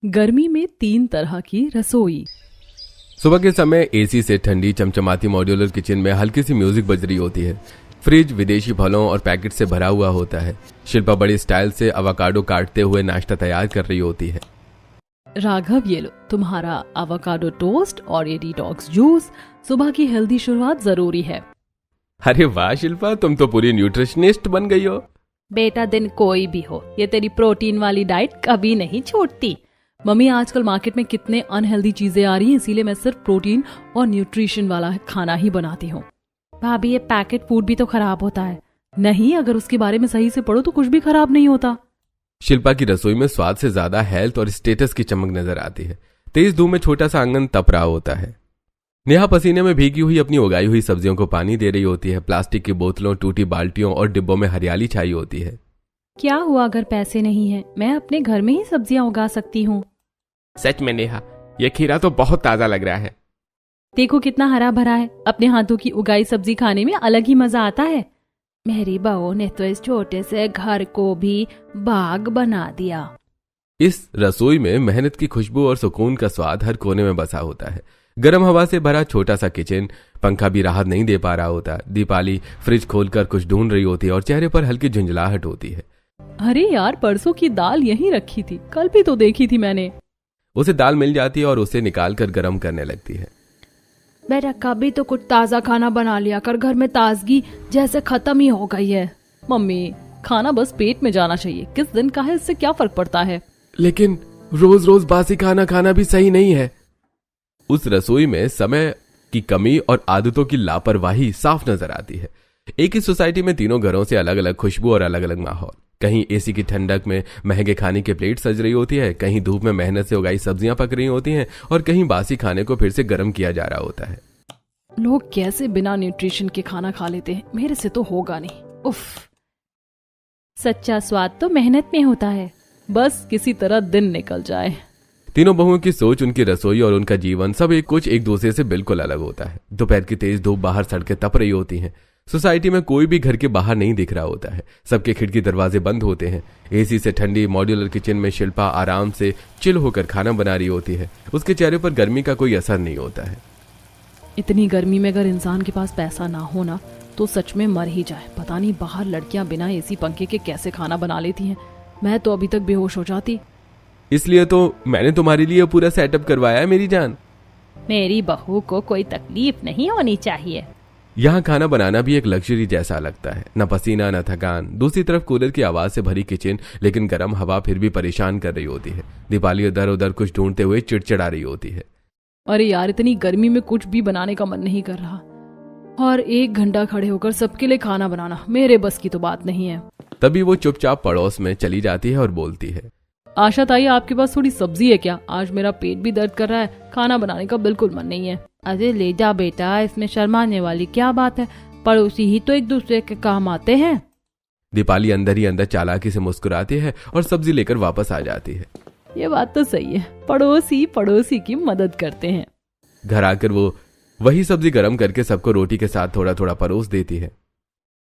गर्मी में 3 तरह की रसोई। सुबह के समय एसी से ठंडी चमचमाती मॉड्यूलर किचन में हल्की सी म्यूजिक बज रही होती है। फ्रिज विदेशी फलों और पैकेट से भरा हुआ होता है। शिल्पा बड़ी स्टाइल से अवाकाडो काटते हुए नाश्ता तैयार कर रही होती है। राघव, ये लो तुम्हारा अवाकाडो टोस्ट और ये डिटॉक्स जूस। सुबह की हेल्दी शुरुआत जरूरी है। अरे वाह शिल्पा, तुम तो पूरी न्यूट्रिशनिस्ट बन गई हो। बेटा, दिन कोई भी हो, ये तेरी प्रोटीन वाली डाइट कभी नहीं छोड़ती। मम्मी, आजकल मार्केट में कितने अनहेल्दी चीजें आ रही हैं, इसीलिए मैं सिर्फ प्रोटीन और न्यूट्रिशन वाला खाना ही बनाती हूँ। भाभी, ये पैकेट फूड भी तो खराब होता है। नहीं, अगर उसके बारे में सही से पढ़ो तो कुछ भी खराब नहीं होता। शिल्पा की रसोई में स्वाद से ज्यादा हेल्थ और स्टेटस की चमक नजर आती है। तेज धूप में छोटा सा आंगन तप रहा होता है। नेहा पसीने में भीगी हुई अपनी उगाई हुई सब्जियों को पानी दे रही होती है। प्लास्टिक की बोतलों, टूटी बाल्टियों और डिब्बों में हरियाली छाई होती है। क्या हुआ अगर पैसे नहीं है? मैं अपने घर में ही सब्जियां उगा सकती हूँ। सच में नेहा, ये खीरा तो बहुत ताजा लग रहा है। देखो कितना हरा भरा है। अपने हाथों की उगाई सब्जी खाने में अलग ही मजा आता है। मेरी बहू ने तो इस छोटे से घर को भी बाग बना दिया। इस रसोई में मेहनत की खुशबू और सुकून का स्वाद हर कोने में बसा होता है। गर्म हवा से भरा छोटा सा किचन, पंखा भी राहत नहीं दे पा रहा होता। दीपाली फ्रिज खोलकर कुछ ढूंढ रही होती है और चेहरे पर हल्की झुंझलाहट होती है। अरे यार, परसों की दाल यहीं रखी थी, कल भी तो देखी थी मैंने। उसे दाल मिल जाती है और उसे निकाल कर गर्म करने लगती है। बेटा, कभी तो कुछ ताजा खाना बना लिया कर, घर में ताजगी जैसे खत्म ही हो गई है। मम्मी, खाना बस पेट में जाना चाहिए, किस दिन का है इससे क्या फर्क पड़ता है। लेकिन रोज रोज बासी खाना खाना भी सही नहीं है। उस रसोई में समय की कमी और आदतों की लापरवाही साफ नजर आती है। एक ही सोसाइटी में तीनों घरों से अलग अलग खुशबू और अलग अलग माहौल। कहीं एसी की ठंडक में महंगे खाने की प्लेट सज रही होती है, कहीं धूप में मेहनत से उगाई सब्जियां पक रही होती हैं और कहीं बासी खाने को फिर से गर्म किया जा रहा होता है। लोग कैसे बिना न्यूट्रिशन के खाना खा लेते हैं, मेरे से तो होगा नहीं। उफ। सच्चा स्वाद तो मेहनत में होता है, बस किसी तरह दिन निकल जाए। तीनों बहुओं की सोच, उनकी रसोई और उनका जीवन सब एक दूसरे से बिल्कुल अलग होता है। दोपहर की तेज धूप, बाहर सड़कें तप रही होती हैं। सोसाइटी में कोई भी घर के बाहर नहीं दिख रहा होता है। सबके खिड़की दरवाजे बंद होते हैं। एसी से ठंडी मॉड्यूलर किचन में शिल्पा आराम से चिल होकर खाना बना रही होती है। उसके चेहरे पर गर्मी का कोई असर नहीं होता है। इतनी गर्मी में अगर इंसान के पास पैसा ना हो ना तो सच में मर ही जाए। पता नहीं बाहर लड़कियां बिना एसी पंखे के कैसे खाना बना लेती हैं। मैं तो अभी तक बेहोश हो जाती। इसलिए तो मैंने तुम्हारे लिए पूरा सेटअप करवाया है मेरी जान। मेरी बहू को कोई तकलीफ नहीं होनी चाहिए। यहाँ खाना बनाना भी एक लग्जरी जैसा लगता है। न पसीना न थकान। दूसरी तरफ कूलर की आवाज से भरी किचन, लेकिन गर्म हवा फिर भी परेशान कर रही होती है। दीपाली इधर उधर कुछ ढूंढते हुए चिड़चिड़ा रही होती है। अरे यार, इतनी गर्मी में कुछ भी बनाने का मन नहीं कर रहा, और 1 घंटा खड़े होकर सबके लिए खाना बनाना मेरे बस की तो बात नहीं है। तभी वो चुपचाप पड़ोस में चली जाती है और बोलती है, आशा ताई, आपके पास थोड़ी सब्जी है क्या? आज मेरा पेट भी दर्द कर रहा है, खाना बनाने का बिल्कुल मन नहीं है। अरे ले जा बेटा, इसमें शर्माने वाली क्या बात है, पड़ोसी ही तो एक दूसरे के काम आते हैं। दीपाली अंदर ही अंदर चालाकी से मुस्कुराती है और सब्जी लेकर वापस आ जाती है। ये बात तो सही है, पड़ोसी पड़ोसी की मदद करते हैं। घर आकर वो वही सब्जी गर्म करके सबको रोटी के साथ थोड़ा थोड़ा परोस देती है।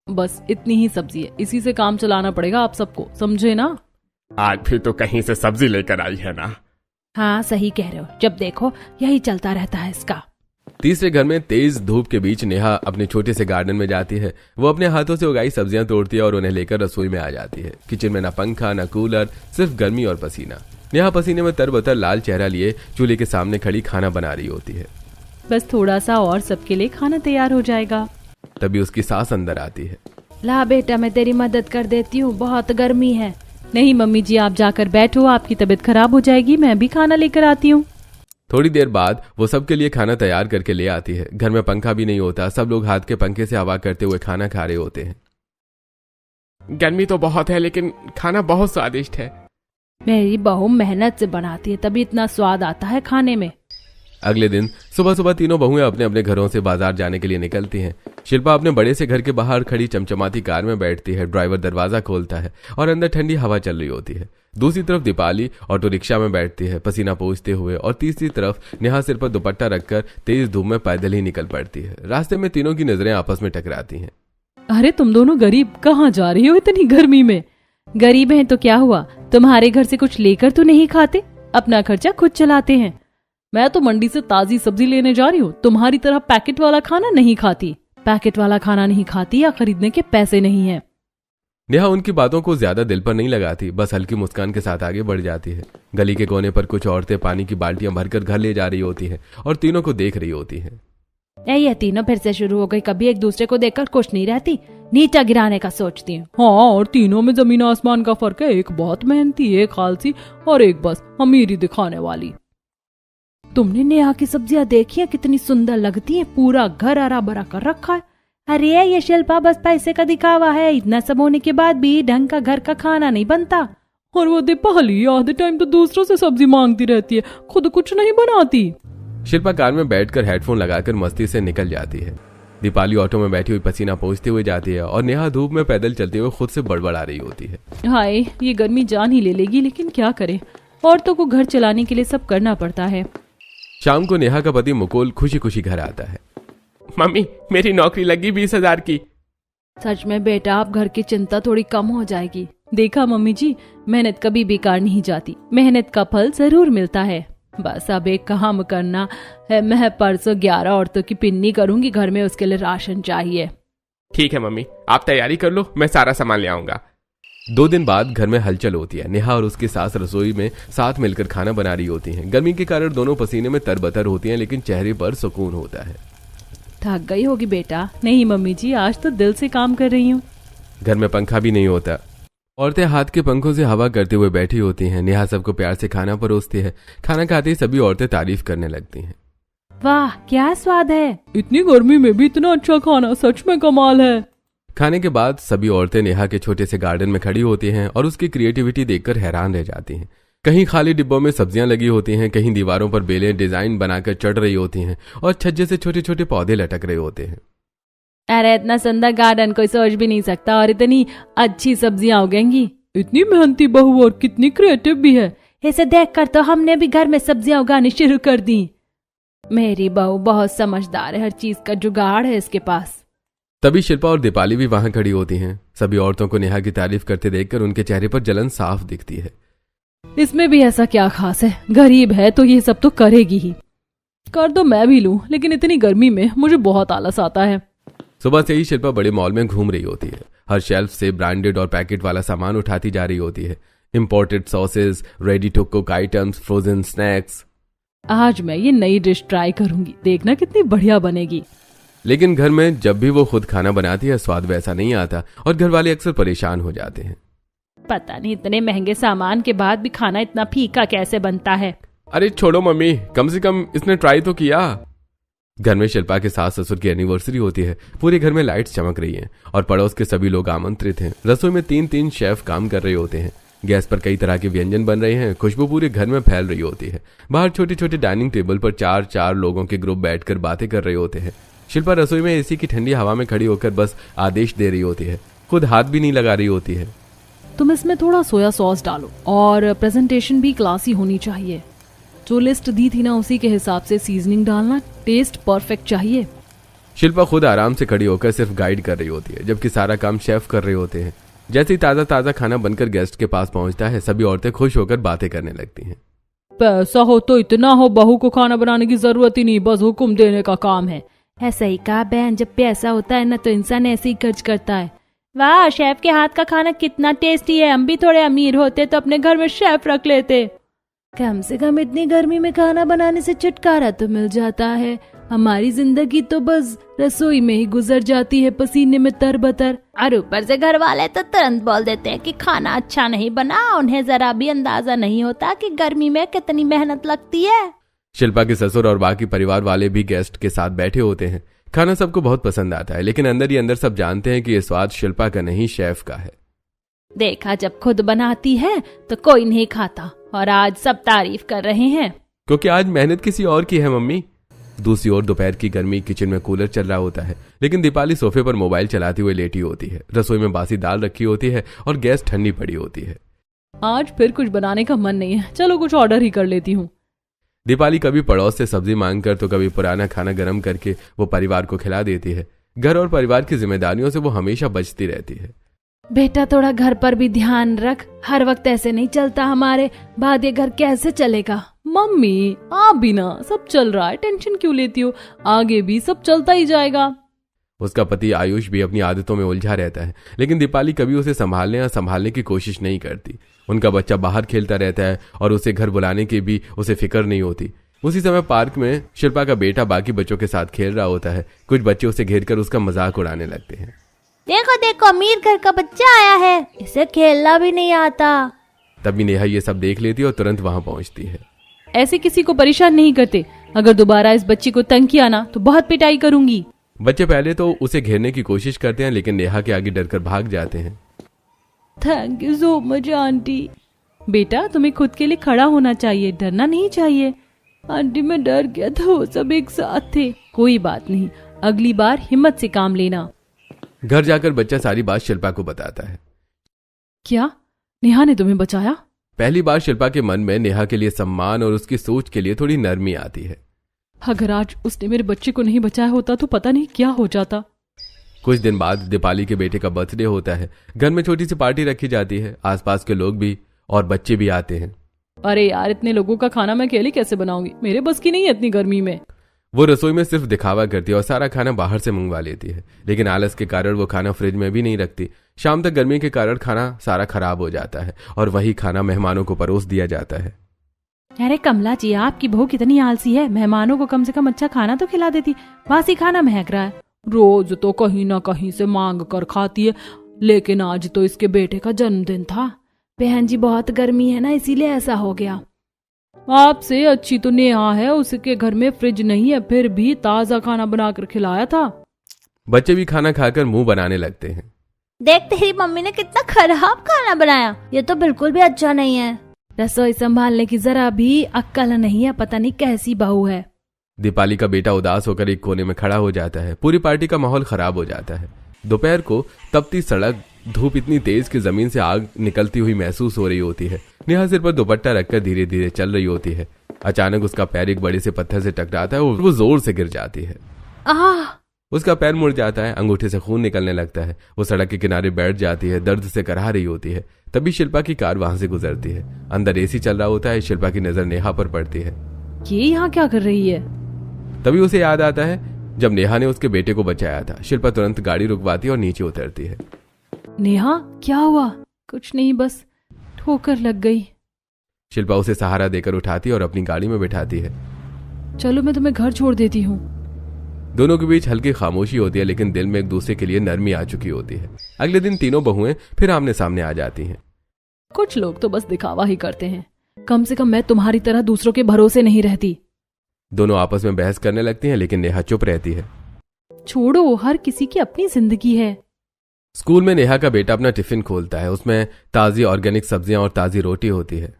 बस इतनी ही सब्जी है, इसी से काम चलाना पड़ेगा आप सबको, समझे ना? आज भी तो कहीं से सब्जी लेकर आई है ना? हाँ, सही कह रहे हो, जब देखो यही चलता रहता है इसका। तीसरे घर में तेज धूप के बीच नेहा अपने छोटे से गार्डन में जाती है। वो अपने हाथों से उगाई सब्जियां तोड़ती है और उन्हें लेकर रसोई में आ जाती है। किचन में न पंखा न कूलर, सिर्फ गर्मी और पसीना। नेहा पसीने में तरबतर लाल चेहरा लिए चूल्हे के सामने खड़ी खाना बना रही होती है। बस थोड़ा सा और सबके लिए खाना तैयार हो जाएगा। तभी उसकी सास अंदर आती है। ला बेटा, मैं तेरी मदद कर देती हूँ, बहुत गर्मी है। नहीं मम्मी जी, आप जाकर बैठो, आपकी तबीयत खराब हो जाएगी, मैं भी खाना लेकर आती हूँ। थोड़ी देर बाद वो सबके लिए खाना तैयार करके ले आती है। घर में पंखा भी नहीं होता। सब लोग हाथ के पंखे से हवा करते हुए खाना खा रहे होते हैं। गर्मी तो बहुत है, लेकिन खाना बहुत स्वादिष्ट है। मेरी बहू मेहनत से बनाती है, तभी इतना स्वाद आता है खाने में। अगले दिन सुबह सुबह तीनों बहुएं अपने अपने घरों से बाजार जाने के लिए निकलती हैं। शिल्पा अपने बड़े से घर के बाहर खड़ी चमचमाती कार में बैठती है। ड्राइवर दरवाजा खोलता है और अंदर ठंडी हवा चल रही होती है। दूसरी तरफ दीपाली ऑटो रिक्शा में बैठती है, पसीना पोंछते हुए, और तीसरी तरफ नेहा सिर पर दुपट्टा रखकर तेज धूप में पैदल ही निकल पड़ती है। रास्ते में तीनों की नजरें आपस में टकराती हैं। अरे तुम दोनों गरीब कहाँ जा रही हो इतनी गर्मी में? गरीब हैं तो क्या हुआ, तुम्हारे घर से कुछ लेकर तो नहीं खाते? अपना खर्चा खुद चलाते हैं। मैं तो मंडी से ताजी सब्जी लेने जा रही हूँ, तुम्हारी तरह पैकेट वाला खाना नहीं खाती। पैकेट वाला खाना नहीं खाती या खरीदने के पैसे नहीं है। नेहा उनकी बातों को ज्यादा दिल पर नहीं लगाती, बस हल्की मुस्कान के साथ आगे बढ़ जाती है। गली के कोने पर कुछ औरतें पानी की बाल्टियां भरकर घर ले जा रही होती हैं और तीनों को देख रही होती हैं। ये तीनों फिर से शुरू हो गई, कभी एक दूसरे को देखकर खुश नहीं रहती, नीचा गिराने का सोचती है। हाँ, और तीनों में जमीन आसमान का फर्क है, एक बहुत मेहनती, एक आलसी और एक बस अमीरी दिखाने वाली। तुमने नेहा की सब्जियां देखी है, कितनी सुंदर लगती हैं, पूरा घर हरा भरा कर रखा है। अरे ये शिल्पा बस पैसे का दिखावा है, इतना सब होने के बाद भी ढंग का घर का खाना नहीं बनता। और वो दीपाली आधे टाइम तो दूसरों से सब्जी मांगती रहती है, खुद कुछ नहीं बनाती। शिल्पा कार में बैठकर हेडफोन लगाकर मस्ती से निकल जाती है। दीपाली ऑटो में बैठी हुई पसीना पोंछते हुए जाती है और नेहा धूप में पैदल चलते हुए खुद से बड़बड़ा रही होती है। हाय, ये गर्मी जान ही ले लेगी, लेकिन क्या करे, औरतों को घर चलाने के लिए सब करना पड़ता है। शाम को नेहा का पति मुकुल खुशी खुशी घर आता है। मम्मी, मेरी नौकरी लगी 20,000 की। सच में बेटा, अब घर की चिंता थोड़ी कम हो जाएगी। देखा मम्मी जी, मेहनत कभी बेकार नहीं जाती, मेहनत का फल जरूर मिलता है। बस अब एक काम करना है, मैं परसों 11 औरतों की पिन्नी करूंगी, घर में उसके लिए राशन चाहिए। ठीक है मम्मी, आप तैयारी कर लो, मैं सारा सामान ले आऊंगा। 2 दिन बाद घर में हलचल होती है। नेहा और उसकी सास रसोई में साथ मिलकर खाना बना रही होती हैं। गर्मी के कारण दोनों पसीने में तरबतर होती हैं, लेकिन चेहरे पर सुकून होता है। थक गई होगी बेटा। नहीं मम्मी जी, आज तो दिल से काम कर रही हूँ। घर में पंखा भी नहीं होता। औरतें हाथ के पंखों से हवा करते हुए बैठी होती हैं। नेहा सबको प्यार से खाना परोसती है। खाना खाते ही सभी औरतें तारीफ करने लगती हैं। वाह, क्या स्वाद है, इतनी गर्मी में भी इतना अच्छा खाना, सच में कमाल है। खाने के बाद सभी औरतें नेहा के छोटे से गार्डन में खड़ी होती हैं और उसकी क्रिएटिविटी देखकर हैरान रह जाती हैं। कहीं खाली डिब्बों में सब्जियां लगी होती हैं, कहीं दीवारों पर बेलें डिजाइन बनाकर चढ़ रही होती हैं और छज्जे से छोटे छोटे पौधे लटक रहे होते हैं। अरे इतना सुंदर गार्डन कोई सोच भी नहीं सकता, और इतनी अच्छी सब्जियां उगेंगी। इतनी मेहनती बहू और कितनी क्रिएटिव भी है। इसे देखकर तो हमने भी घर में सब्जियां उगानी शुरू कर दी। मेरी बहू बहुत समझदार है, हर चीज का जुगाड़ है इसके पास। तभी शिल्पा और दीपाली भी वहां खड़ी होती हैं। सभी औरतों को नेहा की तारीफ करते देखकर उनके चेहरे पर जलन साफ दिखती है। इसमें भी ऐसा क्या खास है, गरीब है तो ये सब तो करेगी ही। कर तो मैं भी लूं, लेकिन इतनी गर्मी में मुझे बहुत आलस आता है। सुबह से ही शिल्पा बड़े मॉल में घूम रही होती है। हर शेल्फ से ब्रांडेड और पैकेट वाला सामान उठाती जा रही होती है। Imported sauces, ready to cook items, frozen snacks. आज मैं ये नई डिश ट्राई करूंगी, देखना कितनी बढ़िया बनेगी। लेकिन घर में जब भी वो खुद खाना बनाती है स्वाद वैसा नहीं आता और घर वाले अक्सर परेशान हो जाते हैं। पता नहीं इतने महंगे सामान के बाद भी खाना इतना फीका कैसे बनता है। अरे छोड़ो मम्मी, कम से कम इसने ट्राई तो किया। घर में शिल्पा के सास ससुर की एनिवर्सरी होती है। पूरे घर में लाइट्स चमक रही हैं और पड़ोस के सभी लोग आमंत्रित हैं। रसोई में 3-3 शेफ काम कर रहे होते हैं। गैस पर कई तरह के व्यंजन बन रहे हैं। खुशबू पूरे घर में फैल रही होती है। बाहर छोटे छोटे डाइनिंग टेबल पर 4-4 लोगों के ग्रुप बैठकर बातें कर रहे होते हैं। शिल्पा रसोई में एसी की ठंडी हवा में खड़ी होकर बस आदेश दे रही होती है, खुद हाथ भी नहीं लगा रही होती है। तुम इसमें थोड़ा सोया सॉस डालो और प्रेजेंटेशन भी क्लासी होनी चाहिए। जो लिस्ट दी थी ना, उसी के हिसाब से सीजनिंग डालना, टेस्ट परफेक्ट चाहिए। शिल्पा खुद आराम से खड़ी होकर सिर्फ गाइड कर रही होती है, जबकि सारा काम शेफ कर रहे होते हैं। जैसे ही ताजा ताजा खाना बनकर गेस्ट के पास पहुंचता है, सभी औरतें खुश होकर बातें करने लगती हैं। पैसा हो तो इतना हो, बहू को खाना बनाने की जरूरत ही नहीं, बस हुक्म देने का काम है। ऐसा ही कहा बहन, जब पैसा होता है ना तो इंसान ऐसे ही खर्च करता है। वाह, शेफ के हाथ का खाना कितना टेस्टी है। हम भी थोड़े अमीर होते तो अपने घर में शेफ रख लेते। कम से कम इतनी गर्मी में खाना बनाने से छुटकारा तो मिल जाता है। हमारी जिंदगी तो बस रसोई में ही गुजर जाती है, पसीने में तरबतर। और ऊपर से घर वाले तो तुरंत बोल देते हैं कि खाना अच्छा नहीं बना। उन्हें जरा भी अंदाजा नहीं होता कि गर्मी में कितनी मेहनत लगती है। शिल्पा के ससुर और बाकी परिवार वाले भी गेस्ट के साथ बैठे होते हैं। खाना सबको बहुत पसंद आता है, लेकिन अंदर ही अंदर सब जानते हैं कि ये स्वाद शिल्पा का नहीं, शेफ का है। देखा, जब खुद बनाती है तो कोई नहीं खाता, और आज सब तारीफ कर रहे हैं क्योंकि आज मेहनत किसी और की है मम्मी। दूसरी ओर दोपहर की गर्मी, किचन में कूलर चल रहा होता है, लेकिन दीपाली सोफे पर मोबाइल चलाती हुए लेटी होती है। रसोई में बासी दाल रखी होती है और गैस ठंडी पड़ी होती है। आज फिर कुछ बनाने का मन नहीं है, चलो कुछ ऑर्डर ही कर लेती हूँ। दीपाली कभी पड़ोस से सब्जी मांगकर तो कभी पुराना खाना गर्म करके वो परिवार को खिला देती है। घर और परिवार की जिम्मेदारियों से वो हमेशा बचती रहती है। बेटा थोड़ा घर पर भी ध्यान रख, हर वक्त ऐसे नहीं चलता हमारे, बाद ये घर कैसे चलेगा। मम्मी आप भी ना, सब चल रहा है, टेंशन क्यों लेती हो, आगे भी सब चलता ही जाएगा। उसका पति आयुष भी अपनी आदतों में उलझा रहता है, लेकिन दीपाली कभी उसे संभालने की कोशिश नहीं करती। उनका बच्चा बाहर खेलता रहता है और उसे घर बुलाने की भी उसे फिक्र नहीं होती। उसी समय पार्क में शिल्पा का बेटा बाकी बच्चों के साथ खेल रहा होता है। कुछ बच्चे उसे घेरकर उसका मजाक उड़ाने लगते हैं। देखो देखो, अमीर घर का बच्चा आया है, इसे खेलना भी नहीं आता। तभी नेहा ये सब देख लेती है और तुरंत वहां पहुंचती है। ऐसे किसी को परेशान नहीं करते, अगर दोबारा इस बच्ची को तंग किया ना तो बहुत पिटाई करूंगी। बच्चे पहले तो उसे घेरने की कोशिश करते हैं, लेकिन नेहा के आगे डरकर भाग जाते हैं। Thank you so much aunty. बेटा तुम्हें खुद के लिए खड़ा होना चाहिए, डरना नहीं चाहिए। आंटी मैं डर गया था, वो सब एक साथ थे। कोई बात नहीं, अगली बार हिम्मत से काम लेना। घर जाकर बच्चा सारी बात शिल्पा को बताता है। क्या नेहा ने तुम्हें बचाया? पहली बार शिल्पा के मन में नेहा के लिए सम्मान और उसकी सोच के लिए थोड़ी नरमी आती है। अगर आज उसने मेरे बच्चे को नहीं बचाया होता तो पता नहीं क्या हो जाता। कुछ दिन बाद दीपाली के बेटे का बर्थडे होता है। घर में छोटी सी पार्टी रखी जाती है। आसपास के लोग भी और बच्चे भी आते हैं। अरे यार, इतने लोगों का खाना मैं अकेले कैसे बनाऊंगी, मेरे बस की नहीं है इतनी गर्मी में। वो रसोई में सिर्फ दिखावा करती है और सारा खाना बाहर से मंगवा लेती है, लेकिन आलस के कारण वो खाना फ्रिज में भी नहीं रखती। शाम तक गर्मी के कारण खाना सारा खराब हो जाता है और वही खाना मेहमानों को परोस दिया जाता है। अरे कमला जी, आपकी बहू कितनी आलसी है, मेहमानों को कम से कम अच्छा खाना तो खिला देती, बासी खाना महक रहा है। रोज तो कहीं ना कहीं से मांग कर खाती है, लेकिन आज तो इसके बेटे का जन्मदिन था। बहन जी बहुत गर्मी है ना, इसीलिए ऐसा हो गया। आपसे अच्छी तो नेहा है, उसके घर में फ्रिज नहीं है, फिर भी ताजा खाना बनाकर खिलाया था। बच्चे भी खाना खाकर मुंह बनाने लगते हैं। देख तेरी मम्मी ने कितना खराब खाना बनाया, ये तो बिल्कुल भी अच्छा नहीं है। रसोई संभालने की जरा भी अक्ल नहीं है, पता नहीं कैसी बहू है। दीपाली का बेटा उदास होकर एक कोने में खड़ा हो जाता है। पूरी पार्टी का माहौल खराब हो जाता है। दोपहर को तपती सड़क, धूप इतनी तेज कि जमीन से आग निकलती हुई महसूस हो रही होती है। नेहा सिर पर दुपट्टा रखकर धीरे धीरे चल रही होती है। अचानक उसका पैर एक बड़े से पत्थर से टकराता है और वो जोर से गिर जाती है। उसका पैर मुड़ जाता है, अंगूठे से खून निकलने लगता है। वो सड़क के किनारे बैठ जाती है, दर्द से कराह रही होती है। तभी शिल्पा की कार वहां से गुजरती है। अंदर एसी चल रहा होता है। शिल्पा की नजर नेहा पर पड़ती है। ये यहाँ क्या कर रही है? तभी उसे याद आता है जब नेहा ने उसके बेटे को बचाया था। शिल्पा तुरंत गाड़ी रुकवाती है और नीचे उतरती है। नेहा क्या हुआ? कुछ नहीं, बस ठोकर लग गई। शिल्पा उसे सहारा देकर उठाती और अपनी गाड़ी में बिठाती है। चलो मैं तुम्हें घर छोड़ देती हूँ। दोनों के बीच हल्की खामोशी होती है, लेकिन दिल में एक दूसरे के लिए नरमी आ चुकी होती है। अगले दिन तीनों बहुएं फिर आमने सामने आ जाती हैं। कुछ लोग तो बस दिखावा ही करते हैं, कम से कम मैं तुम्हारी तरह दूसरों के भरोसे नहीं रहती। दोनों आपस में बहस करने लगती हैं, लेकिन नेहा चुप रहती है। छोड़ो, हर किसी की अपनी जिंदगी है। स्कूल में नेहा का बेटा अपना टिफिन खोलता है। उसमें ताजी ऑर्गेनिक सब्जियां और ताजी रोटी होती है।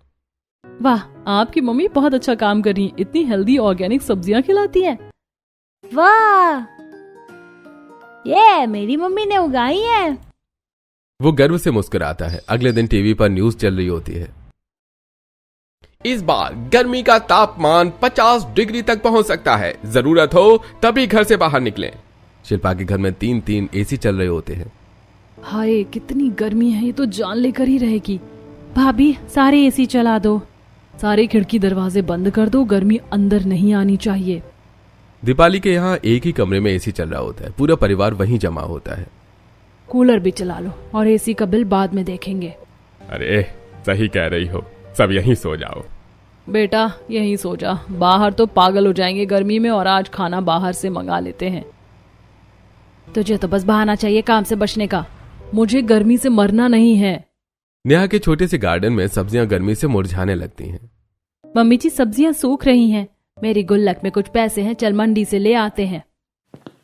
वाह, आपकी मम्मी बहुत अच्छा काम कर रही है, इतनी हेल्दी ऑर्गेनिक सब्जियां खिलाती है। वाह, ये मेरी मम्मी ने उगाई है। वो गर्व से मुस्कुराता है। अगले दिन टीवी पर न्यूज चल रही होती है। इस बार गर्मी का तापमान 50 डिग्री तक पहुंच सकता है, जरूरत हो तभी घर से बाहर निकलें। शिल्पा के घर में 3 एसी चल रहे होते हैं। हाय कितनी गर्मी है, ये तो जान लेकर ही रहेगी। भाभी सारे एसी चला दो, सारे खिड़की दरवाजे बंद कर दो, गर्मी अंदर नहीं आनी चाहिए। दीपाली के यहाँ एक ही कमरे में एसी चल रहा होता है। पूरा परिवार वहीं जमा होता है। कूलर भी चला लो और एसी का बिल बाद में देखेंगे। अरे सही कह रही हो, सब यहीं सो जाओ। बेटा यहीं सो जा, बाहर तो पागल हो जाएंगे गर्मी में, और आज खाना बाहर से मंगा लेते हैं। तुझे तो बस बहाना चाहिए काम से बचने का, मुझे गर्मी से मरना नहीं है। नेहा के छोटे से गार्डन में सब्जियां गर्मी से मुरझाने लगती हैं। मम्मी जी सब्जियां सूख रही हैं, मेरी गुल्लक में कुछ पैसे हैं, चल मंडी से ले आते हैं।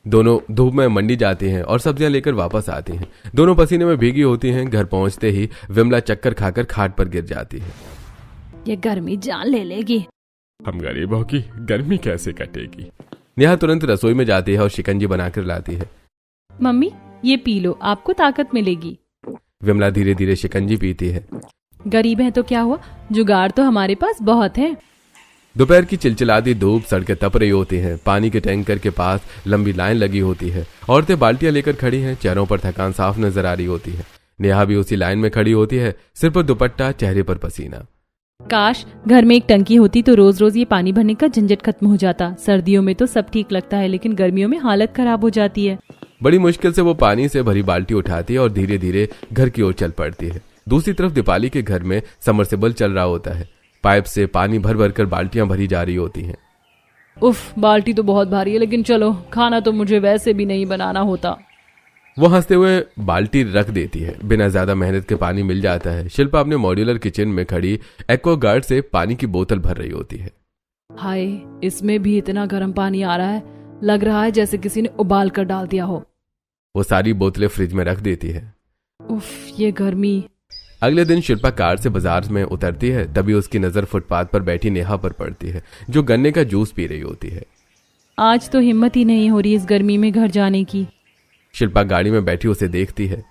दोनों धूप में मंडी जाती हैं और सब्जियां लेकर वापस आती हैं। दोनों पसीने में भीगी होती हैं। घर पहुंचते ही विमला चक्कर खाकर खाट पर गिर जाती है। ये गर्मी जान ले लेगी। हम गरीबों की गर्मी कैसे कटेगी? नेहा तुरंत रसोई में जाती है और शिकंजी बनाकर लाती है। मम्मी ये पी लो, आपको ताकत मिलेगी। विमला धीरे धीरे शिकंजी पीती है। गरीब है तो क्या हुआ, जुगाड़ तो हमारे पास बहुत है। दोपहर की चिलचिलाती धूप, सड़कें तप रही होती हैं। पानी के टैंकर के पास लंबी लाइन लगी होती है। औरतें बाल्टियां लेकर खड़ी हैं, चेहरों पर थकान साफ नजर आ रही होती है। नेहा भी उसी लाइन में खड़ी होती है, सिर पर दुपट्टा, चेहरे पर पसीना। काश घर में एक टंकी होती तो रोज रोज ये पानी भरने का झंझट खत्म हो जाता। सर्दियों में तो सब ठीक लगता है, लेकिन गर्मियों में हालत खराब हो जाती है। बड़ी मुश्किल से वो पानी से भरी बाल्टी उठाती है और धीरे धीरे घर की ओर चल पड़ती है। दूसरी तरफ दीपाली के घर में समरसेबल चल रहा होता है। पाइप से पानी भर भर कर बाल्टियां भरी जा रही होती हैं। उफ, बाल्टी तो बहुत भारी है, लेकिन चलो, खाना तो मुझे वैसे भी नहीं बनाना होता। वो हंसते हुए बाल्टी रख देती है। बिना ज्यादा मेहनत के पानी मिल जाता है। शिल्पा अपने मॉड्यूलर किचन में खड़ी एक्वागार्ड से पानी की बोतल भर रही होती है। हाय, इसमें भी इतना गर्म पानी आ रहा है, लग रहा है जैसे किसी ने उबाल कर डाल दिया हो। वो सारी बोतलें फ्रिज में रख देती है। उफ, ये गर्मी। अगले दिन शिल्पा कार से बाजार में उतरती है, तभी उसकी नजर फुटपाथ पर बैठी नेहा पर पड़ती है, जो गन्ने का जूस पी रही होती है। आज तो हिम्मत ही नहीं हो रही इस गर्मी में घर जाने की। शिल्पा गाड़ी में बैठी उसे देखती है।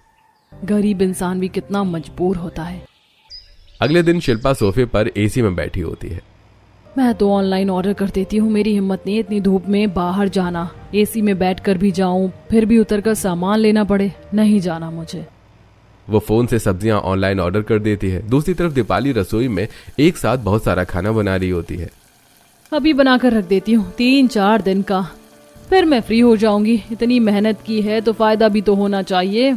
गरीब इंसान भी कितना मजबूर होता है। अगले दिन शिल्पा सोफे पर एसी में बैठी होती है। मैं तो ऑनलाइन ऑर्डर कर देती हूँ, मेरी हिम्मत नहीं इतनी धूप में बाहर जाना। एसी में बैठकर भी जाऊं, फिर भी उतरकर सामान लेना पड़े, नहीं जाना मुझे। वो फोन से सब्जियां ऑनलाइन ऑर्डर कर देती है। दूसरी तरफ दीपाली रसोई में एक साथ बहुत सारा खाना बना रही होती है। अभी बनाकर रख देती हूँ, 3-4 दिन का, फिर मैं फ्री हो जाऊंगी। इतनी मेहनत की है तो फायदा भी तो होना चाहिए।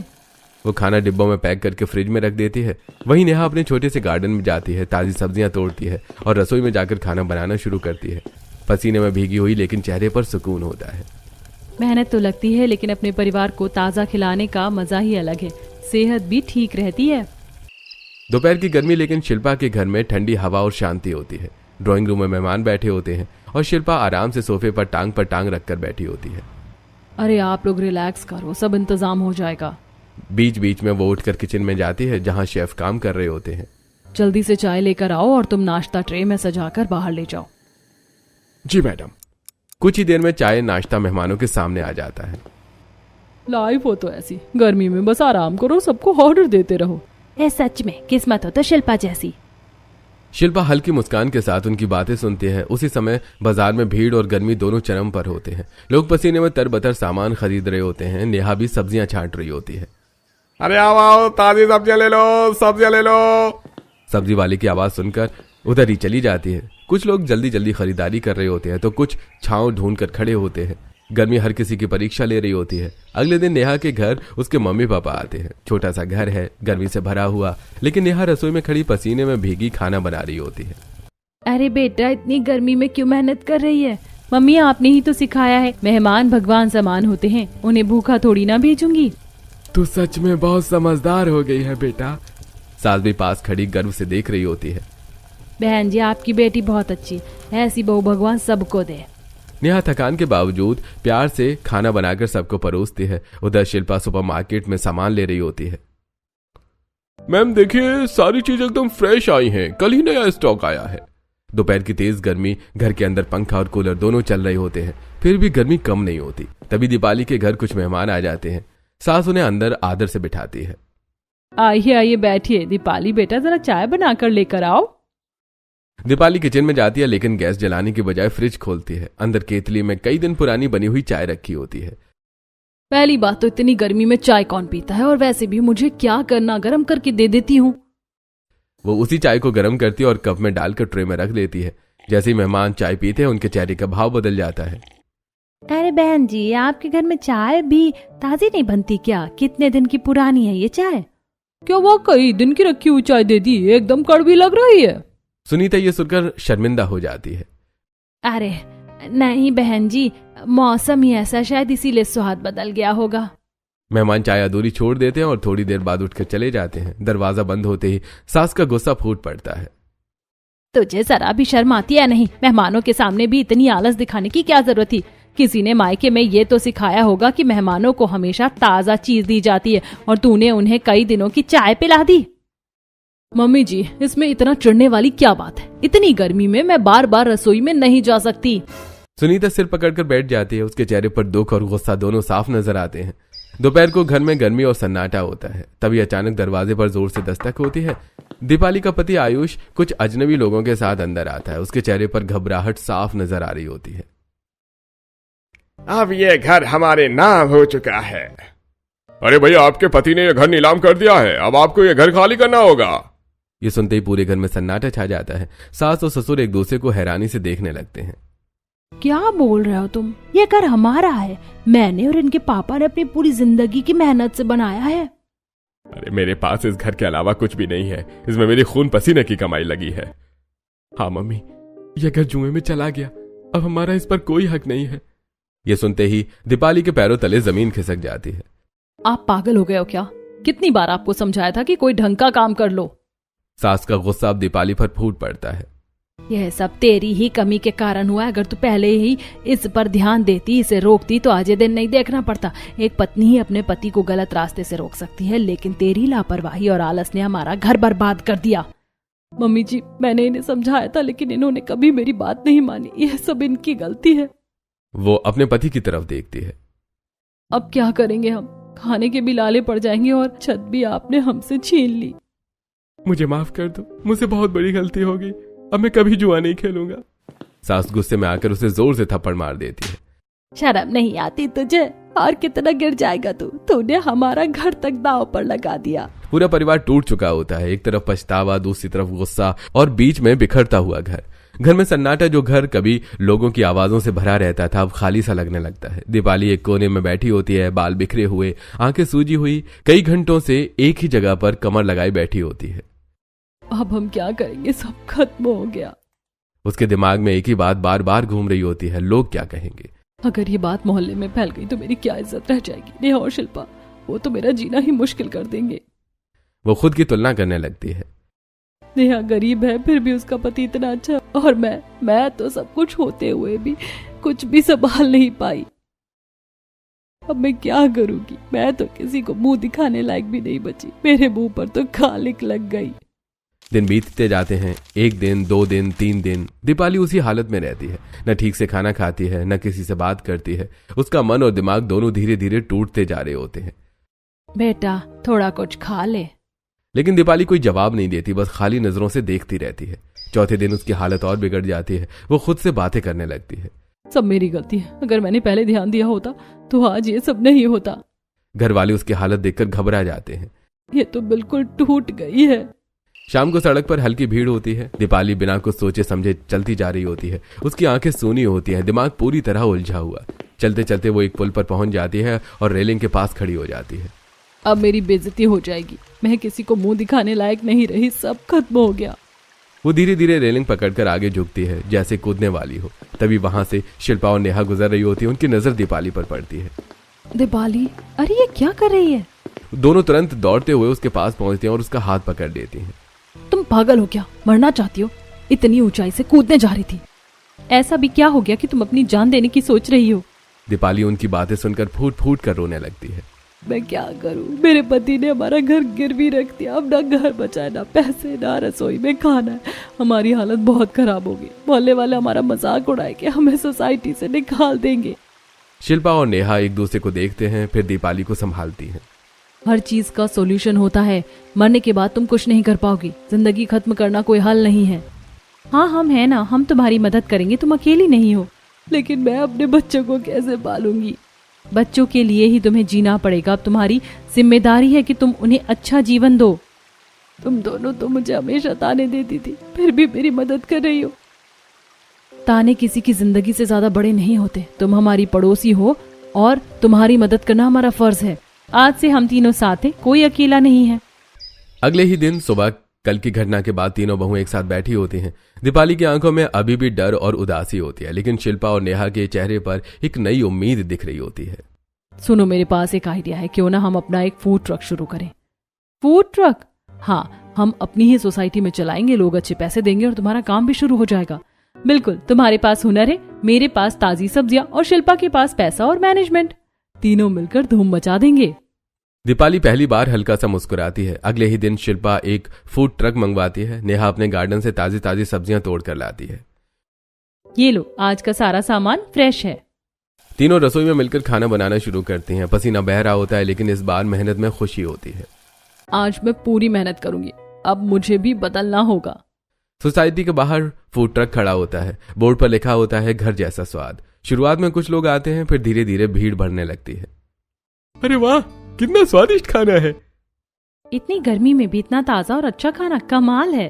वो खाना डिब्बों में पैक करके फ्रिज में रख देती है। वहीं नेहा अपने छोटे से गार्डन में जाती है, ताजी सब्जियां तोड़ती है और रसोई में जाकर खाना बनाना शुरू करती है। पसीने में भीगी हुई, लेकिन चेहरे पर सुकून होता है। मेहनत तो लगती है, लेकिन अपने परिवार को ताज़ा खिलाने का मजा ही अलग है। सेहत भी ठीक रहती है। दोपहर की गर्मी, लेकिन शिल्पा के घर में ठंडी हवा और शांति होती है। ड्राइंग रूम में मेहमान बैठे होते हैं और शिल्पा आराम से सोफे पर टांग रखकर बैठी होती है। अरे आप लोग रिलैक्स करो, सब इंतजाम हो जाएगा। बीच बीच में वो उठकर किचन में जाती है, जहां शेफ काम कर रहे होते हैं। जल्दी से चाय लेकर आओ और तुम नाश्ता ट्रे में सजाकर बाहर ले जाओ। जी मैडम। कुछ ही देर में चाय नाश्ता मेहमानों के सामने आ जाता है। लाइफ हो तो ऐसी, गर्मी में बस आराम करो, सबको ऑर्डर देते रहो। ए सच में किस्मत हो तो शिल्पा जैसी। शिल्पा हल्की मुस्कान के साथ उनकी बातें सुनती है। उसी समय बाजार में भीड़ और गर्मी दोनों चरम पर होते हैं। लोग पसीने में तरबतर सामान खरीद रहे होते हैं। नेहा भी सब्जियां छांट रही होती है। अरे आओ, ताजी सब्जियां ले लो, सब्जियां ले लो। सब्जी वाले की आवाज सुनकर उधर ही चली जाती है। कुछ लोग जल्दी जल्दी खरीदारी कर रहे होते हैं तो कुछ छांव ढूंढ कर खड़े होते हैं। गर्मी हर किसी की परीक्षा ले रही होती है। अगले दिन नेहा के घर उसके मम्मी पापा आते हैं। छोटा सा घर है, गर्मी से भरा हुआ, लेकिन नेहा रसोई में खड़ी पसीने में भीगी खाना बना रही होती है। अरे बेटा, इतनी गर्मी में क्यों मेहनत कर रही है? मम्मी आपने ही तो सिखाया है, मेहमान भगवान समान होते हैं, उन्हें भूखा थोड़ी ना भेजूंगी। तू सच में बहुत समझदार हो गई है बेटा। सास भी पास खड़ी गर्व से देख रही होती है। बहन जी, आपकी बेटी बहुत अच्छी, ऐसी बहू भगवान सबको दे। नेहा थकान के बावजूद प्यार से खाना बनाकर सबको परोसती है। उधर शिल्पा सुपरमार्केट में सामान ले रही होती है। मैम देखिए, सारी चीज एकदम फ्रेश आई हैं, कल ही नया स्टॉक आया है। दोपहर की तेज गर्मी, घर के अंदर पंखा और कूलर दोनों चल रहे होते हैं, फिर भी गर्मी कम नहीं होती। तभी दीपाली के घर कुछ मेहमान आ जाते हैं। सास उन्हें अंदर आदर से बिठाती है। आइए आइए बैठिए। दीपाली बेटा, जरा चाय बनाकर लेकर आओ। दीपाली किचन में जाती है, लेकिन गैस जलाने की बजाय फ्रिज खोलती है। अंदर केतली में कई दिन पुरानी बनी हुई चाय रखी होती है। पहली बात तो इतनी गर्मी में चाय कौन पीता है, और वैसे भी मुझे क्या करना, गर्म करके दे देती हूँ। वो उसी चाय को गर्म करती है और कप में डालकर ट्रे में रख देती है। जैसे ही मेहमान चाय पीते हैं, उनके चेहरे का भाव बदल जाता है। अरे बहन जी, आपके घर में चाय भी ताजी नहीं बनती क्या? कितने दिन की पुरानी है ये चाय? क्या वो कई दिन की रखी हुई चाय दे दी? एकदम कड़वी लग रही है। सुनीता ये सुनकर शर्मिंदा हो जाती है। अरे नहीं बहन जी, मौसम ही ऐसा, शायद इसीलिए स्वाद बदल गया होगा। मेहमान चाय अधूरी छोड़ देते हैं और थोड़ी देर बाद उठकर चले जाते हैं। दरवाजा बंद होते ही सास का गुस्सा फूट पड़ता है। तुझे जरा भी शर्म आती है नहीं? मेहमानों के सामने भी इतनी आलस दिखाने की क्या जरूरत थी? किसी ने मायके में ये तो सिखाया होगा कि मेहमानों को हमेशा ताजा चीज दी जाती है, और तूने उन्हें कई दिनों की चाय पिला दी। मम्मी जी, इसमें इतना चिढ़ने वाली क्या बात है? इतनी गर्मी में मैं बार बार रसोई में नहीं जा सकती। सुनीता सिर पकड़कर बैठ जाती है। उसके चेहरे पर दुख और गुस्सा दोनों साफ नजर आते हैं। दोपहर को घर में गर्मी और सन्नाटा होता है। तभी अचानक दरवाजे पर जोर से दस्तक होती है। दीपाली का पति आयुष कुछ अजनबी लोगों के साथ अंदर आता है। उसके चेहरे पर घबराहट साफ नजर आ रही होती है। अब ये घर हमारे नाम हो चुका है। अरे भैया, आपके पति ने यह घर नीलाम कर दिया है, अब आपको यह घर खाली करना होगा। ये सुनते ही पूरे घर में सन्नाटा छा जाता है। सास और ससुर एक दूसरे को हैरानी से देखने लगते हैं। क्या बोल रहे हो तुम? ये घर हमारा है, मैंने और इनके पापा ने अपनी पूरी जिंदगी की मेहनत से बनाया है। अरे मेरे पास इस घर के अलावा कुछ भी नहीं है, इसमें मेरी खून पसीने की कमाई लगी है। हाँ मम्मी, यह घर जुए में चला गया, अब हमारा इस पर कोई हक नहीं है। ये सुनते ही दीपाली के पैरों तले जमीन खिसक जाती है। आप पागल हो गए हो क्या? कितनी बार आपको समझाया था कि कोई ढंग का काम कर लो। सास का गुस्सा अब दीपाली पर फूट पड़ता है। यह सब तेरी ही कमी के कारण हुआ है। अगर तू पहले ही इस पर ध्यान देती, इसे रोकती तो आज ये दिन नहीं देखना पड़ता। एक पत्नी ही अपने पति को गलत रास्ते से रोक सकती है, लेकिन तेरी लापरवाही और आलस ने हमारा घर बर्बाद कर दिया। मम्मी जी, मैंने इन्हें समझाया था, लेकिन इन्होंने कभी मेरी बात नहीं मानी। यह सब इनकी गलती है। वो अपने पति की तरफ देखती है। अब क्या करेंगे हम? खाने के भी लाले पड़ जाएंगे और छत भी आपने हमसे छीन ली। मुझे माफ कर दो, मुझसे बहुत बड़ी गलती हो गई, अब मैं कभी जुआ नहीं खेलूंगा। सास गुस्से में आकर उसे जोर से थप्पड़ मार देती है। शर्म नहीं आती तुझे? और कितना गिर जाएगा तू? तूने हमारा घर तक दांव पर लगा दिया। पूरा परिवार टूट चुका होता है। एक तरफ पछतावा, दूसरी तरफ गुस्सा और बीच में बिखरता हुआ घर। घर में सन्नाटा, जो घर कभी लोगों की आवाजों से भरा रहता था, अब खाली सा लगने लगता है। दीपाली एक कोने में बैठी होती है, बाल बिखरे हुए, आंखें सूजी हुई, कई घंटों से एक ही जगह पर कमर लगाई बैठी होती है। अब हम क्या करेंगे? सब खत्म हो गया। उसके दिमाग में एक ही बात बार बार घूम रही होती है, लोग क्या कहेंगे? अगर ये बात मोहल्ले में फैल गई तो मेरी क्या इज्जत रह जाएगी? नेहा और शिल्पा, वो तो मेरा जीना ही मुश्किल कर देंगे। वो खुद की तुलना करने लगती है। नेहा गरीब है, फिर भी उसका पति इतना अच्छा, और मैं तो सब कुछ होते हुए भी कुछ भी संभाल नहीं पाई। अब मैं क्या करूंगी? मैं तो किसी को मुंह दिखाने लायक भी नहीं बची। मेरे मुंह पर तो खालिक लग गई। दिन बीतते जाते हैं। 1 दिन, 2 दिन, 3 दिन। दीपाली उसी हालत में रहती है। न ठीक से खाना खाती है, न किसी से बात करती है। उसका मन और दिमाग दोनों धीरे धीरे टूटते जा रहे होते हैं। बेटा, थोड़ा कुछ खा ले। लेकिन दीपाली कोई जवाब नहीं देती, बस खाली नजरों से देखती रहती है। चौथे दिन उसकी हालत और बिगड़ जाती है। वो खुद से बातें करने लगती है। सब मेरी गलती है। अगर मैंने पहले ध्यान दिया होता तो आज ये सब नहीं होता। घर वाले उसकी हालत देखकर घबरा जाते हैं। ये तो बिल्कुल टूट गई है। शाम को सड़क पर हल्की भीड़ होती है। दीपाली बिना कुछ सोचे समझे चलती जा रही होती है। उसकी आंखें सूनी होती हैं, दिमाग पूरी तरह उलझा हुआ। चलते चलते वो एक पुल पर पहुंच जाती है और रेलिंग के पास खड़ी हो जाती है। अब मेरी बेइज्जती हो जाएगी। मैं किसी को मुंह दिखाने लायक नहीं रही, सब खत्म हो गया। वो धीरे धीरे रेलिंग पकड़कर आगे झुकती है, जैसे कूदने वाली हो। तभी वहां से शिल्पा और नेहा गुजर रही होती है। उनकी नजर दीपाली पर पड़ती है। दीपाली, अरे ये क्या कर रही है? दोनों तुरंत दौड़ते हुए उसके पास पहुंचते हैं और उसका हाथ पकड़ लेती हैं। तुम पागल हो क्या? मरना चाहती हो? इतनी ऊंचाई से कूदने जा रही थी। ऐसा भी क्या हो गया कि तुम अपनी जान देने की सोच रही हो? दीपाली उनकी बातें सुनकर फूट फूट कर रोने लगती है। मैं क्या करूं? मेरे पति ने हमारा घर गिरवी रख दिया। अब ना घर बचा है, ना पैसे, ना रसोई में खाना है। हमारी हालत बहुत खराब होगी। मोहल्ले वाले हमारा मजाक उड़ाएंगे, हमें सोसाइटी से निकाल देंगे। शिल्पा और नेहा एक दूसरे को देखते हैं, फिर दीपाली को संभालती हैं। हर चीज का सॉल्यूशन होता है। मरने के बाद तुम कुछ नहीं कर पाओगी। जिंदगी खत्म करना कोई हल नहीं है। हाँ, हम है ना, हम तुम्हारी मदद करेंगे, तुम अकेली नहीं हो। लेकिन मैं अपने बच्चों को कैसे पालूंगी? बच्चों के लिए ही तुम्हें जीना पड़ेगा। अब तुम्हारी जिम्मेदारी है कि तुम उन्हें अच्छा जीवन दो। तुम दोनों तो मुझे हमेशा ताने देती थी, फिर भी मेरी मदद कर रही हो। ताने किसी की जिंदगी से ज्यादा बड़े नहीं होते। तुम हमारी पड़ोसी हो और तुम्हारी मदद करना हमारा फर्ज है। आज से हम तीनों साथ हैं, कोई अकेला नहीं है। अगले ही दिन सुबह कल की घटना के बाद तीनों बहुएं एक साथ बैठी होती हैं। दीपाली की आंखों में अभी भी डर और उदासी होती है, लेकिन शिल्पा और नेहा के चेहरे पर एक नई उम्मीद दिख रही होती है। सुनो, मेरे पास एक आइडिया है। क्यों ना हम अपना एक फूड ट्रक शुरू करें? Food truck? हाँ, हम अपनी ही सोसाइटी में चलाएंगे। लोग अच्छे पैसे देंगे और तुम्हारा काम भी शुरू हो जाएगा। बिल्कुल, तुम्हारे पास हुनर है, मेरे पास ताजी सब्जियां और शिल्पा के पास पैसा और मैनेजमेंट। तीनों मिलकर धूम मचा देंगे। दीपाली पहली बार हल्का सा मुस्कुराती है। अगले ही दिन शिल्पा एक फूड ट्रक मंगवाती है। नेहा अपने गार्डन से ताजी ताजी सब्जियां तोड़ कर लाती है। ये लो, आज का सारा सामान फ्रेश है। तीनों रसोई में मिलकर खाना बनाना शुरू करती हैं। पसीना बह रहा होता है, लेकिन इस बार मेहनत में खुशी होती है। आज मैं पूरी मेहनत करूंगी। अब मुझे भी बदलना होगा। सोसाइटी के बाहर फूड ट्रक खड़ा होता है। बोर्ड पर लिखा होता है, घर जैसा स्वाद। शुरुआत में कुछ लोग आते हैं, फिर धीरे धीरे भीड़ बढ़ने लगती है। अरे वाह, कितना स्वादिष्ट खाना है। इतनी गर्मी में भी इतना ताजा और अच्छा खाना, कमाल है।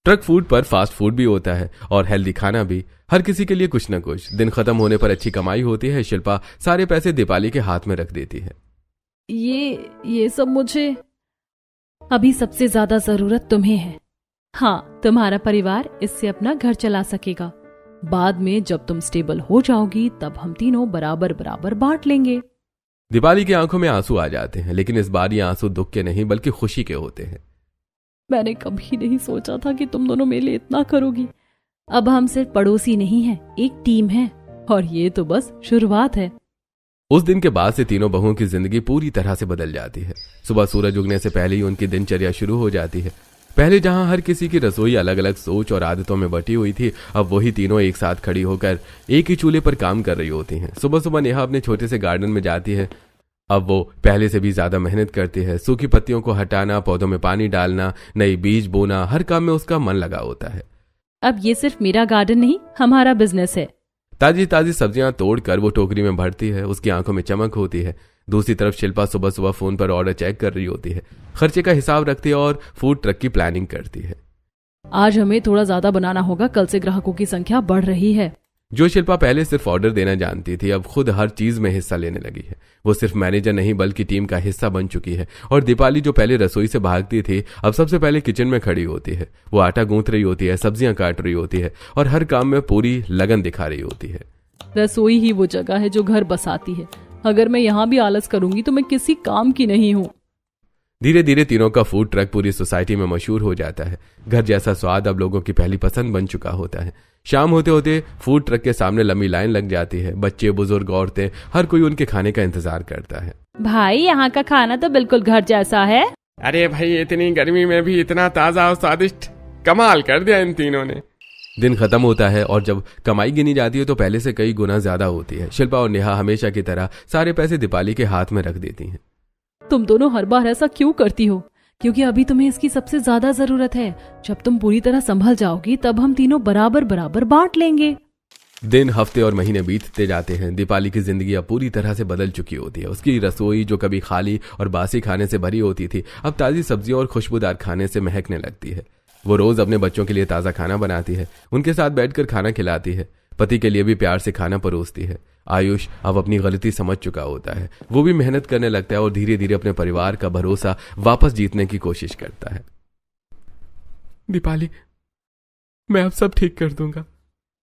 ट्रक फूड पर फास्ट फूड भी होता है और हेल्दी खाना भी। हर किसी के लिए कुछ न कुछ। दिन खत्म होने पर अच्छी कमाई होती है। शिल्पा सारे पैसे दीपाली के हाथ में रख देती है। ये सब मुझे अभी सबसे ज्यादा जरूरत तुम्हें है। हाँ, तुम्हारा परिवार इससे अपना घर चला सकेगा। बाद में जब तुम स्टेबल हो जाओगी तब हम तीनों बराबर बराबर बांट लेंगे। दीपाली की आंखों में आंसू आ जाते हैं, लेकिन इस बार ये आंसू दुख के नहीं बल्कि खुशी के होते हैं। मैंने कभी नहीं सोचा था कि तुम दोनों मेरे लिए इतना करोगी। अब हम सिर्फ पड़ोसी नहीं हैं, एक टीम है और ये तो बस शुरुआत है। उस दिन के बाद से तीनों बहुओं की जिंदगी पूरी तरह से बदल जाती है। सुबह सूरज उगने से पहले ही उनकी दिनचर्या शुरू हो जाती है। पहले जहां हर किसी की रसोई अलग अलग सोच और आदतों में बटी हुई थी, अब वही तीनों एक साथ खड़ी होकर एक ही चूल्हे पर काम कर रही होती हैं। सुबह सुबह नेहा अपने छोटे से गार्डन में जाती है। अब वो पहले से भी ज्यादा मेहनत करती है। सूखी पत्तियों को हटाना, पौधों में पानी डालना, नई बीज बोना, हर काम में उसका मन लगा होता है। अब ये सिर्फ मेरा गार्डन नहीं, हमारा बिजनेस है। ताजी ताजी सब्जियां तोड़कर वो टोकरी में भरती है। उसकी आंखों में चमक होती है। दूसरी तरफ शिल्पा सुबह सुबह फोन पर ऑर्डर चेक कर रही होती है, खर्चे का हिसाब रखती है और फूड ट्रक की प्लानिंग करती है। आज हमें थोड़ा ज्यादा बनाना होगा, कल से ग्राहकों की संख्या बढ़ रही है। जो शिल्पा पहले सिर्फ ऑर्डर देना जानती थी, अब खुद हर चीज में हिस्सा लेने लगी है। वो सिर्फ मैनेजर नहीं बल्कि टीम का हिस्सा बन चुकी है। और दीपाली जो पहले रसोई से भागती थी, अब सबसे पहले किचन में खड़ी होती है। वो आटा गूंथ रही होती है, सब्जियां काट रही होती है और हर काम में पूरी लगन दिखा रही होती है। रसोई ही वो जगह है जो घर बसाती है। अगर मैं यहाँ भी आलस करूंगी तो मैं किसी काम की नहीं हूँ। धीरे धीरे तीनों का फूड ट्रक पूरी सोसाइटी में मशहूर हो जाता है। घर जैसा स्वाद अब लोगों की पहली पसंद बन चुका होता है। शाम होते होते फूड ट्रक के सामने लंबी लाइन लग जाती है। बच्चे, बुजुर्ग, औरतें, हर कोई उनके खाने का इंतजार करता है। भाई, यहाँ का खाना तो बिल्कुल घर जैसा है। अरे भाई, इतनी गर्मी में भी इतना ताजा और स्वादिष्ट, कमाल कर दिया इन तीनों ने। दिन खत्म होता है और जब कमाई गिनी जाती है तो पहले से कई गुना ज्यादा होती है। शिल्पा और नेहा हमेशा की तरह सारे पैसे दीपाली के हाथ में रख देती हैं। तुम दोनों हर बार ऐसा क्यों करती हो? क्योंकि अभी तुम्हें इसकी सबसे ज्यादा जरूरत है। जब तुम पूरी तरह संभल जाओगी तब हम तीनों बराबर बराबर बांट लेंगे। दिन, हफ्ते और महीने बीतते जाते हैं। दीपाली की जिंदगी अब पूरी तरह से बदल चुकी होती है। उसकी रसोई जो कभी खाली और बासी खाने से भरी होती थी, अब ताजी सब्जियों और खुशबूदार खाने से महकने लगती है। वो रोज अपने बच्चों के लिए ताजा खाना बनाती है, उनके साथ बैठकर खाना खिलाती है। पति के लिए भी प्यार से खाना परोसती है। आयुष अब अपनी गलती समझ चुका होता है। वो भी मेहनत करने लगता है और धीरे धीरे अपने परिवार का भरोसा वापस जीतने की कोशिश करता है। दीपाली, मैं अब सब ठीक कर दूंगा।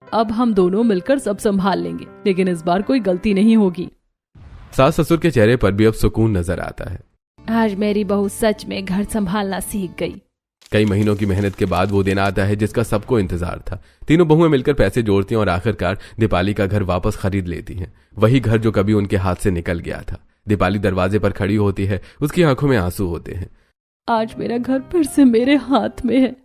अब हम दोनों मिलकर सब संभाल लेंगे, लेकिन इस बार कोई गलती नहीं होगी। सास ससुर के चेहरे पर भी अब सुकून नजर आता है। आज मेरी बहू सच में घर संभालना सीख गई। कई महीनों की मेहनत के बाद वो दिन आता है जिसका सबको इंतजार था। तीनों बहुएं मिलकर पैसे जोड़ती हैं और आखिरकार दीपाली का घर वापस खरीद लेती हैं। वही घर जो कभी उनके हाथ से निकल गया था। दीपाली दरवाजे पर खड़ी होती है, उसकी आंखों में आंसू होते हैं। आज मेरा घर फिर से मेरे हाथ में है।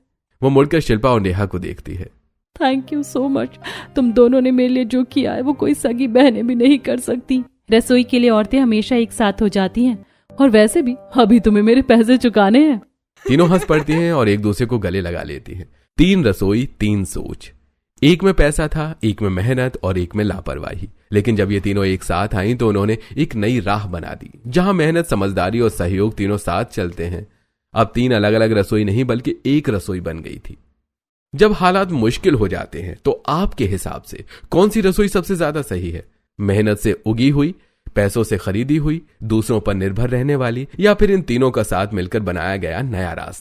वो मुड़कर शिल्पा और नेहा को देखती है। Thank you so much. तुम दोनों ने मेरे लिए जो किया है वो कोई सगी बहनें भी नहीं कर सकती। रसोई के लिए औरतें हमेशा एक साथ हो जाती हैं। और वैसे भी अभी तुम्हें मेरे पैसे चुकाने हैं। तीनों हंस पड़ती हैं और एक दूसरे को गले लगा लेती हैं। 3 रसोई 3 सोच। एक में पैसा था, एक में मेहनत और एक में लापरवाही। लेकिन जब ये तीनों एक साथ आई तो उन्होंने एक नई राह बना दी, जहां मेहनत, समझदारी और सहयोग तीनों साथ चलते हैं। अब 3 अलग अलग रसोई नहीं बल्कि एक रसोई बन गई थी। जब हालात मुश्किल हो जाते हैं तो आपके हिसाब से कौन सी रसोई सबसे ज्यादा सही है? मेहनत से उगी हुई, पैसों से खरीदी हुई, दूसरों पर निर्भर रहने वाली, या फिर इन तीनों का साथ मिलकर बनाया गया नया रास्ता?